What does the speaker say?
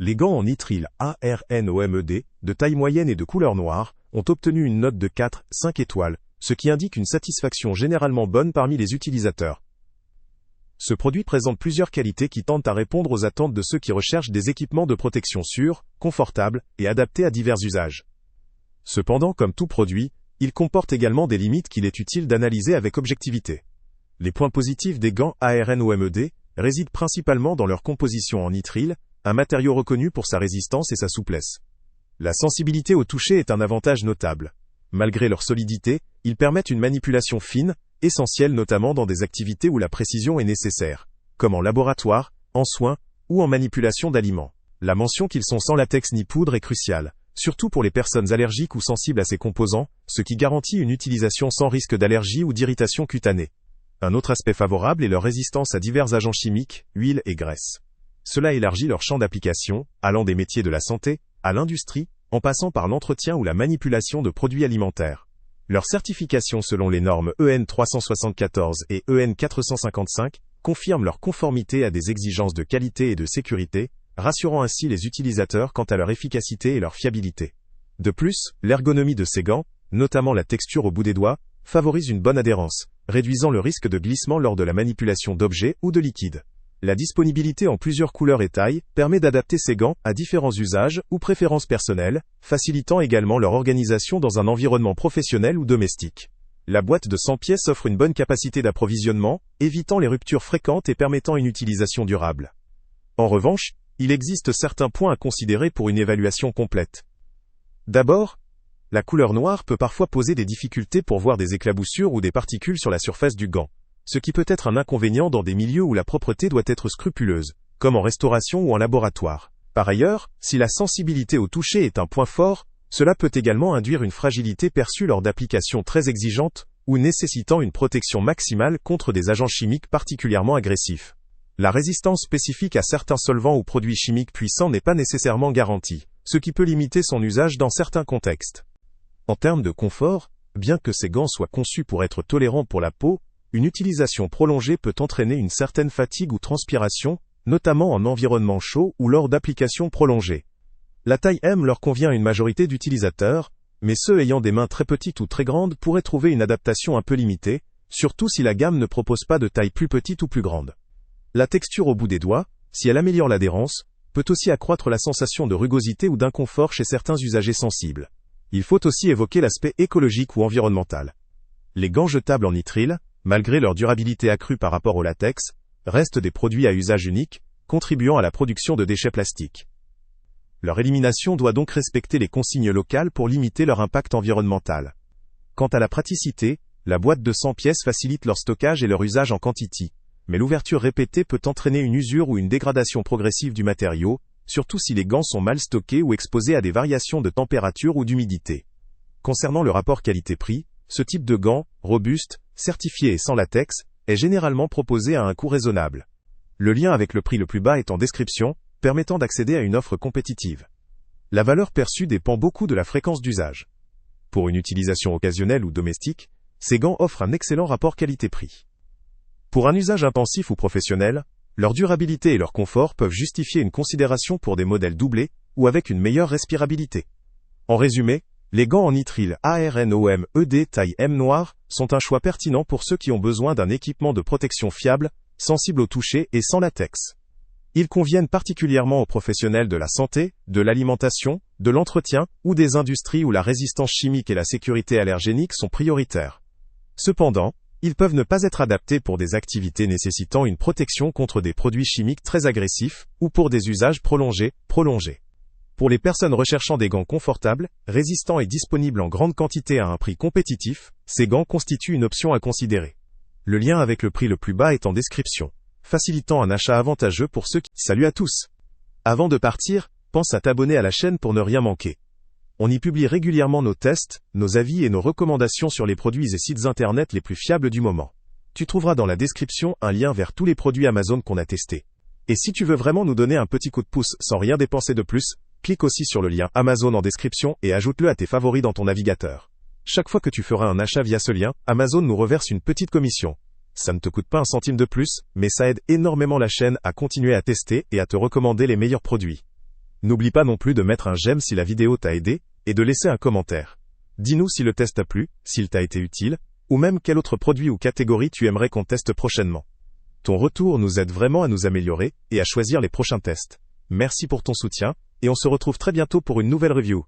Les gants en nitrile ARNOMED, de taille moyenne et de couleur noire, ont obtenu une note de 4-5 étoiles, ce qui indique une satisfaction généralement bonne parmi les utilisateurs. Ce produit présente plusieurs qualités qui tentent à répondre aux attentes de ceux qui recherchent des équipements de protection sûrs, confortables et adaptés à divers usages. Cependant, comme tout produit, il comporte également des limites qu'il est utile d'analyser avec objectivité. Les points positifs des gants ARNOMED résident principalement dans leur composition en nitrile, un matériau reconnu pour sa résistance et sa souplesse. La sensibilité au toucher est un avantage notable. Malgré leur solidité, ils permettent une manipulation fine, essentielle notamment dans des activités où la précision est nécessaire, comme en laboratoire, en soins ou en manipulation d'aliments. La mention qu'ils sont sans latex ni poudre est cruciale, surtout pour les personnes allergiques ou sensibles à ces composants, ce qui garantit une utilisation sans risque d'allergie ou d'irritation cutanée. Un autre aspect favorable est leur résistance à divers agents chimiques, huiles et graisses. Cela élargit leur champ d'application, allant des métiers de la santé, à l'industrie, en passant par l'entretien ou la manipulation de produits alimentaires. Leur certification selon les normes EN 374 et EN 455 confirme leur conformité à des exigences de qualité et de sécurité, rassurant ainsi les utilisateurs quant à leur efficacité et leur fiabilité. De plus, l'ergonomie de ces gants, notamment la texture au bout des doigts, favorise une bonne adhérence, réduisant le risque de glissement lors de la manipulation d'objets ou de liquides. La disponibilité en plusieurs couleurs et tailles permet d'adapter ces gants à différents usages ou préférences personnelles, facilitant également leur organisation dans un environnement professionnel ou domestique. La boîte de 100 pièces offre une bonne capacité d'approvisionnement, évitant les ruptures fréquentes et permettant une utilisation durable. En revanche, il existe certains points à considérer pour une évaluation complète. D'abord, la couleur noire peut parfois poser des difficultés pour voir des éclaboussures ou des particules sur la surface du gant, ce qui peut être un inconvénient dans des milieux où la propreté doit être scrupuleuse, comme en restauration ou en laboratoire. Par ailleurs, si la sensibilité au toucher est un point fort, cela peut également induire une fragilité perçue lors d'applications très exigeantes, ou nécessitant une protection maximale contre des agents chimiques particulièrement agressifs. La résistance spécifique à certains solvants ou produits chimiques puissants n'est pas nécessairement garantie, ce qui peut limiter son usage dans certains contextes. En termes de confort, bien que ces gants soient conçus pour être tolérants pour la peau, une utilisation prolongée peut entraîner une certaine fatigue ou transpiration, notamment en environnement chaud ou lors d'applications prolongées. La taille M leur convient à une majorité d'utilisateurs, mais ceux ayant des mains très petites ou très grandes pourraient trouver une adaptation un peu limitée, surtout si la gamme ne propose pas de taille plus petite ou plus grande. La texture au bout des doigts, si elle améliore l'adhérence, peut aussi accroître la sensation de rugosité ou d'inconfort chez certains usagers sensibles. Il faut aussi évoquer l'aspect écologique ou environnemental. Les gants jetables en nitrile, malgré leur durabilité accrue par rapport au latex, restent des produits à usage unique, contribuant à la production de déchets plastiques. Leur élimination doit donc respecter les consignes locales pour limiter leur impact environnemental. Quant à la praticité, la boîte de 100 pièces facilite leur stockage et leur usage en quantité, mais l'ouverture répétée peut entraîner une usure ou une dégradation progressive du matériau, surtout si les gants sont mal stockés ou exposés à des variations de température ou d'humidité. Concernant le rapport qualité-prix, ce type de gants, robuste, certifié et sans latex, est généralement proposé à un coût raisonnable. Le lien avec le prix le plus bas est en description, permettant d'accéder à une offre compétitive. La valeur perçue dépend beaucoup de la fréquence d'usage. Pour une utilisation occasionnelle ou domestique, ces gants offrent un excellent rapport qualité-prix. Pour un usage intensif ou professionnel, leur durabilité et leur confort peuvent justifier une considération pour des modèles doublés ou avec une meilleure respirabilité. En résumé, les gants en nitrile ARNOMED taille M noire sont un choix pertinent pour ceux qui ont besoin d'un équipement de protection fiable, sensible au toucher et sans latex. Ils conviennent particulièrement aux professionnels de la santé, de l'alimentation, de l'entretien ou des industries où la résistance chimique et la sécurité allergénique sont prioritaires. Cependant, ils peuvent ne pas être adaptés pour des activités nécessitant une protection contre des produits chimiques très agressifs ou pour des usages prolongés. Pour les personnes recherchant des gants confortables, résistants et disponibles en grande quantité à un prix compétitif, ces gants constituent une option à considérer. Le lien avec le prix le plus bas est en description, facilitant un achat avantageux pour ceux qui... Salut à tous! Avant de partir, pense à t'abonner à la chaîne pour ne rien manquer. On y publie régulièrement nos tests, nos avis et nos recommandations sur les produits et sites internet les plus fiables du moment. Tu trouveras dans la description un lien vers tous les produits Amazon qu'on a testés. Et si tu veux vraiment nous donner un petit coup de pouce sans rien dépenser de plus, clique aussi sur le lien Amazon en description et ajoute-le à tes favoris dans ton navigateur. Chaque fois que tu feras un achat via ce lien, Amazon nous reverse une petite commission. Ça ne te coûte pas un centime de plus, mais ça aide énormément la chaîne à continuer à tester et à te recommander les meilleurs produits. N'oublie pas non plus de mettre un j'aime si la vidéo t'a aidé, et de laisser un commentaire. Dis-nous si le test t'a plu, s'il t'a été utile, ou même quel autre produit ou catégorie tu aimerais qu'on teste prochainement. Ton retour nous aide vraiment à nous améliorer, et à choisir les prochains tests. Merci pour ton soutien, et on se retrouve très bientôt pour une nouvelle review.